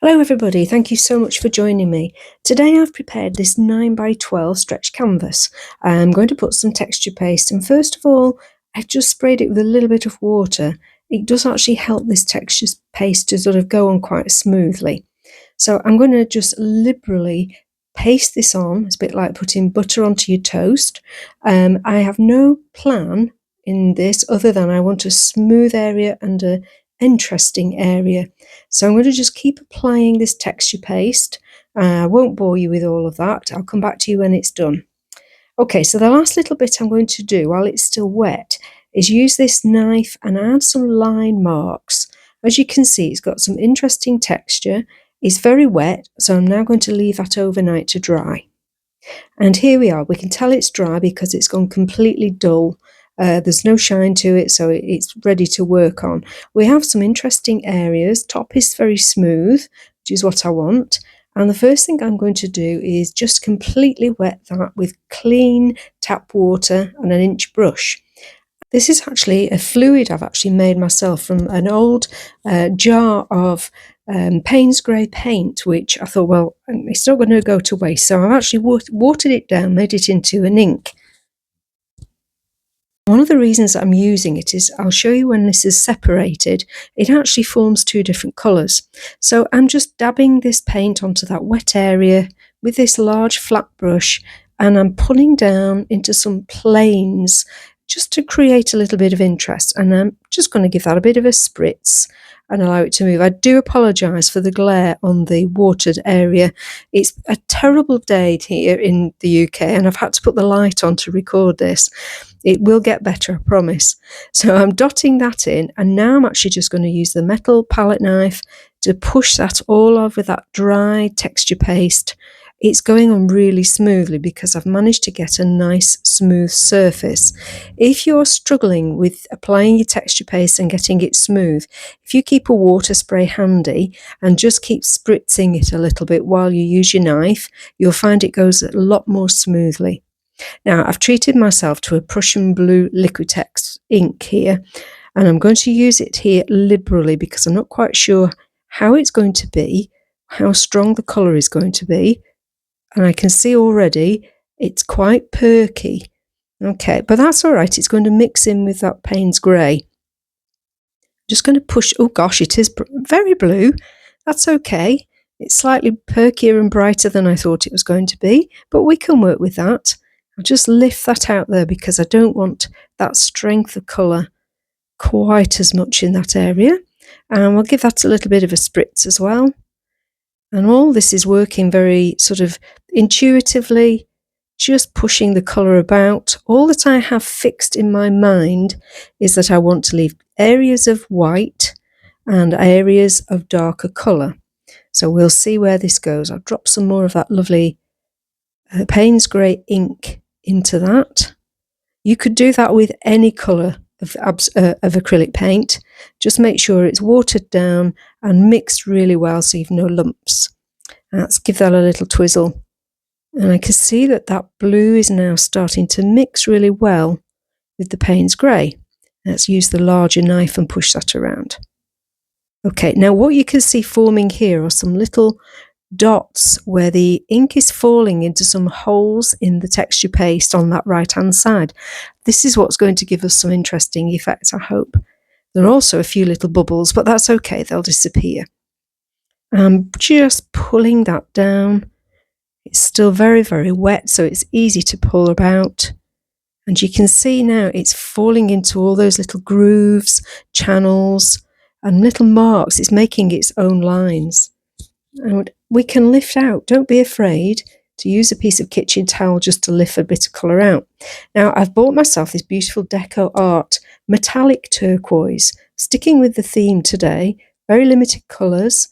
Hello everybody, thank you so much for joining me. Today I've prepared this 9x12 stretch canvas. I'm going to put some texture paste, and first of all I've just sprayed it with a little bit of water. It does actually help this texture paste to sort of go on quite smoothly. So I'm going to just liberally paste this on. It's a bit like putting butter onto your toast. I have no plan in this other than I want a smooth area and a interesting area. So I'm going to just keep applying this texture paste. I won't bore you with all of that. I'll come back to you when it's done. Okay, so the last little bit I'm going to do while it's still wet is use this knife and add some line marks. As you can see, it's got some interesting texture. It's very wet, so I'm now going to leave that overnight to dry. And here we are. We can tell it's dry because it's gone completely dull. There's no shine to it, so it's ready to work on. We have some interesting areas. Top is very smooth, which is what I want. And the first thing I'm going to do is just completely wet that with clean tap water and an inch brush. This is actually a fluid I've actually made myself from an old jar of Payne's grey paint, which I thought, well, it's not going to go to waste. So I've actually watered it down, made it into an ink. One of the reasons I'm using it is I'll show you when this is separated, it actually forms two different colours. So I'm just dabbing this paint onto that wet area with this large flat brush, and I'm pulling down into some planes just to create a little bit of interest, and I'm just going to give that a bit of a spritz and allow it to move. I do apologise for the glare on the watered area. It's a terrible day here in the UK, and I've had to put the light on to record this. It will get better, I promise. So I'm dotting that in, and now I'm actually just going to use the metal palette knife to push that all over that dry texture paste. It's going on really smoothly because I've managed to get a nice smooth surface. If you're struggling with applying your texture paste and getting it smooth, if you keep a water spray handy and just keep spritzing it a little bit while you use your knife, you'll find it goes a lot more smoothly. Now, I've treated myself to a Prussian blue Liquitex ink here, and I'm going to use it here liberally because I'm not quite sure how it's going to be, how strong the colour is going to be. And I can see already it's quite perky. Okay, but that's all right. It's going to mix in with that Payne's grey. Just going to push. Oh gosh, it is very blue. That's okay. It's slightly perkier and brighter than I thought it was going to be, but we can work with that. I'll just lift that out there because I don't want that strength of colour quite as much in that area. And we'll give that a little bit of a spritz as well. And all this is working very sort of intuitively, just pushing the colour about. All that I have fixed in my mind is that I want to leave areas of white and areas of darker colour. So we'll see where this goes. I'll drop some more of that lovely Payne's grey ink into that. You could do that with any colour of acrylic paint. Just make sure it's watered down and mixed really well so you've no lumps. Let's give that a little twizzle. And I can see that that blue is now starting to mix really well with the Payne's grey. Let's use the larger knife and push that around. Okay, now what you can see forming here are some little dots where the ink is falling into some holes in the texture paste on that right hand side. This is what's going to give us some interesting effects, I hope. There are also a few little bubbles, but that's okay, they'll disappear. I'm just pulling that down. It's still very, very wet, so it's easy to pull about. And you can see now it's falling into all those little grooves, channels, and little marks. It's making its own lines. And we can lift out. Don't be afraid to use a piece of kitchen towel just to lift a bit of colour out. Now, I've bought myself this beautiful DecoArt metallic turquoise, sticking with the theme today, very limited colours.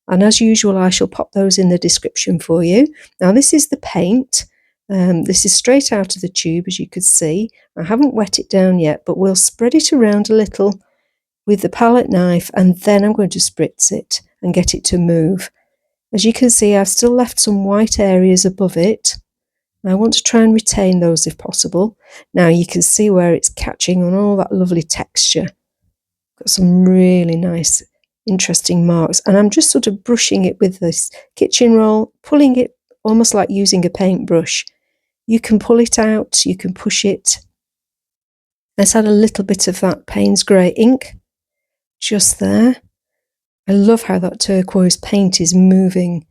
And as usual, I shall pop those in the description for you. Now, this is the paint. This is straight out of the tube, as you could see. I haven't wet it down yet, but we'll spread it around a little with the palette knife, and then I'm going to spritz it and get it to move. As you can see, I've still left some white areas above it. I want to try and retain those if possible. Now you can see where it's catching on all that lovely texture. Got some really nice interesting marks. And I'm just sort of brushing it with this kitchen roll, pulling it almost like using a paintbrush. You can pull it out, you can push it. Let's add a little bit of that Payne's grey ink just there. I love how that turquoise paint is moving.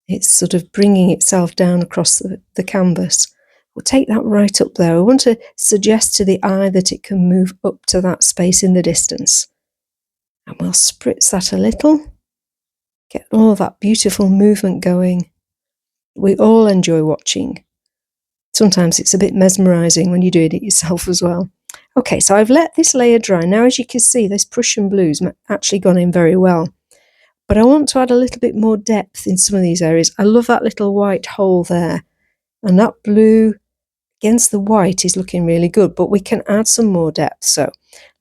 It's sort of bringing itself down across the canvas. We'll take that right up there. I want to suggest to the eye that it can move up to that space in the distance. And we'll spritz that a little. Get all that beautiful movement going. We all enjoy watching. Sometimes it's a bit mesmerising when you're doing it yourself as well. Okay, so I've let this layer dry. Now, as you can see, this Prussian blue's actually gone in very well. But I want to add a little bit more depth in some of these areas. I love that little white hole there. And that blue against the white is looking really good, but we can add some more depth. So a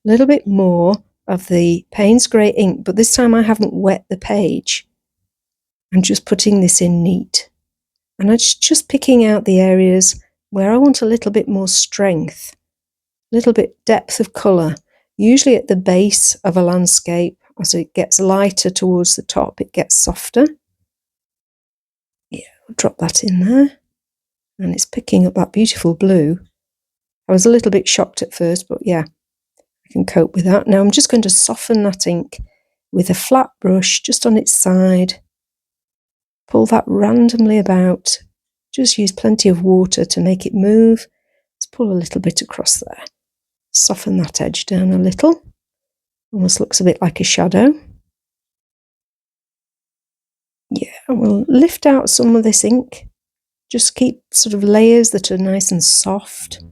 little bit more of the Payne's grey ink, but this time I haven't wet the page. I'm just putting this in neat. And I'm just picking out the areas where I want a little bit more strength, a little bit depth of colour, usually at the base of a landscape. As it gets lighter towards the top, it gets softer. Yeah, I'll drop that in there. And it's picking up that beautiful blue. I was a little bit shocked at first, but yeah, I can cope with that. Now I'm just going to soften that ink with a flat brush just on its side. Pull that randomly about. Just use plenty of water to make it move. Let's pull a little bit across there. Soften that edge down a little. Almost looks a bit like a shadow. Yeah, and we'll lift out some of this ink. Just keep sort of layers that are nice and soft.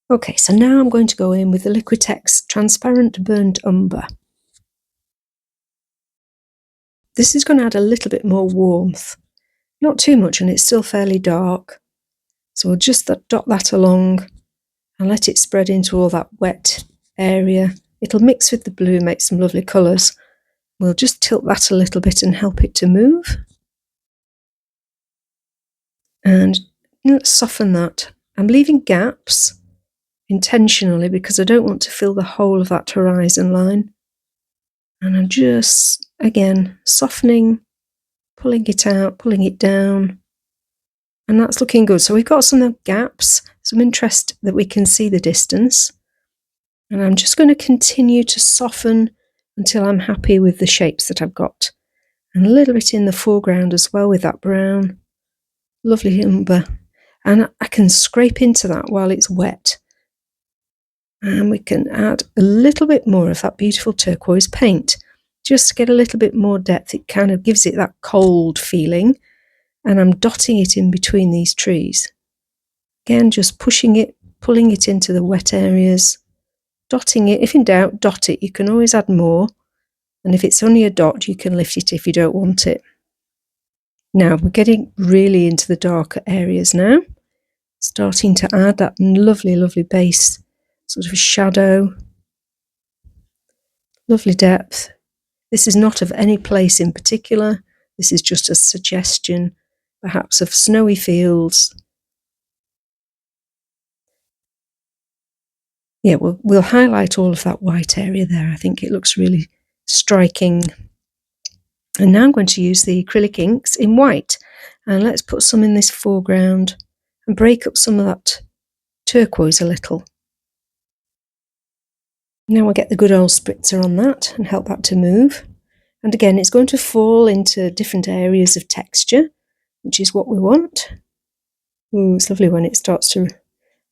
Okay, so now I'm going to go in with the Liquitex Transparent Burnt Umber. This is going to add a little bit more warmth. Not too much, and it's still fairly dark. So we'll just dot that along and let it spread into all that wet area. It'll mix with the blue, make some lovely colours. We'll just tilt that a little bit and help it to move. And let's soften that. I'm leaving gaps intentionally because I don't want to fill the whole of that horizon line. And I'm just, again, softening, pulling it out, pulling it down. And that's looking good. So we've got some gaps, some interest that we can see the distance. And I'm just going to continue to soften until I'm happy with the shapes that I've got. And a little bit in the foreground as well with that brown. Lovely umber. And I can scrape into that while it's wet. And we can add a little bit more of that beautiful turquoise paint. Just to get a little bit more depth. It kind of gives it that cold feeling. And I'm dotting it in between these trees. Again, just pushing it, pulling it into the wet areas. Dotting it. If in doubt, dot it. You can always add more. And if it's only a dot, you can lift it if you don't want it. Now, we're getting really into the darker areas now. Starting to add that lovely, lovely base, sort of shadow. Lovely depth. This is not of any place in particular. This is just a suggestion, perhaps of snowy fields. Yeah, we'll highlight all of that white area there. I think it looks really striking. And now I'm going to use the acrylic inks in white. And let's put some in this foreground and break up some of that turquoise a little. Now we'll get the good old spritzer on that and help that to move. And again, it's going to fall into different areas of texture, which is what we want. Ooh, it's lovely when it starts to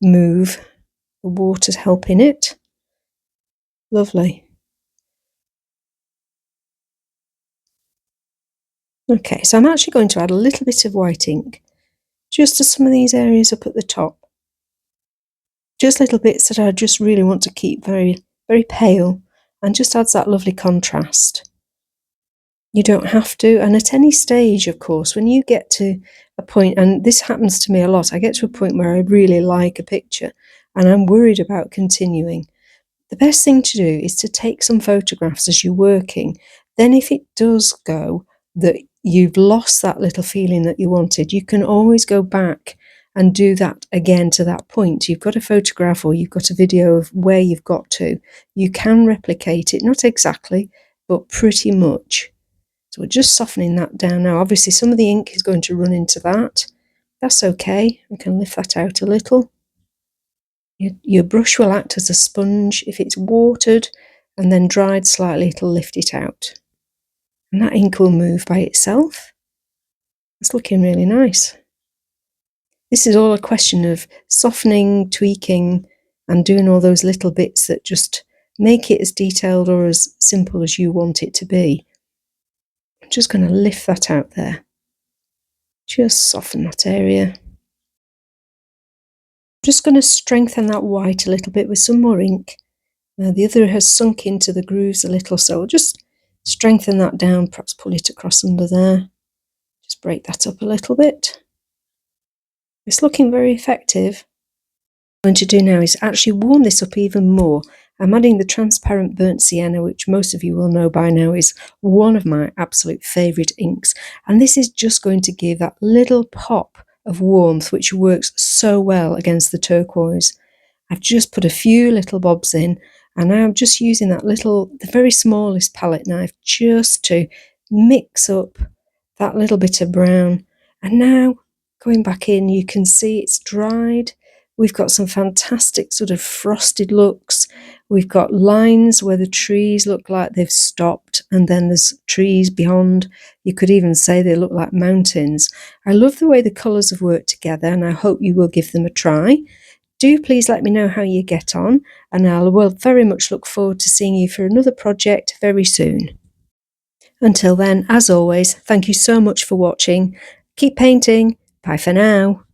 move. The water's helping it. Lovely. Okay, so I'm actually going to add a little bit of white ink just to some of these areas up at the top. Just little bits that I just really want to keep very, very pale, and just adds that lovely contrast. You don't have to, and at any stage, of course, when you get to a point, and this happens to me a lot, I get to a point where I really like a picture and I'm worried about continuing. The best thing to do is to take some photographs as you're working. Then if it does go that you've lost that little feeling that you wanted, you can always go back and do that again to that point. You've got a photograph or you've got a video of where you've got to. You can replicate it, not exactly, but pretty much. So we're just softening that down now. Obviously some of the ink is going to run into that. That's okay. We can lift that out a little. Your brush will act as a sponge. If it's watered and then dried slightly, it'll lift it out. And that ink will move by itself. It's looking really nice. This is all a question of softening, tweaking, and doing all those little bits that just make it as detailed or as simple as you want it to be. I'm just going to lift that out there. Just soften that area. I'm just going to strengthen that white a little bit with some more ink. The other has sunk into the grooves a little, so I'll just strengthen that down, perhaps pull it across under there. Just break that up a little bit. It's looking very effective. What I'm going to do now is actually warm this up even more. I'm adding the transparent burnt sienna, which most of you will know by now is one of my absolute favourite inks. And this is just going to give that little pop of warmth, which works so well against the turquoise. I've just put a few little bobs in, and I'm just using that the very smallest palette knife just to mix up that little bit of brown. And now going back in, you can see it's dried. We've got some fantastic sort of frosted looks. We've got lines where the trees look like they've stopped, and then there's trees beyond. You could even say they look like mountains. I love the way the colours have worked together, and I hope you will give them a try. Do please let me know how you get on, and I will very much look forward to seeing you for another project very soon. Until then, as always, thank you so much for watching. Keep painting. Bye for now.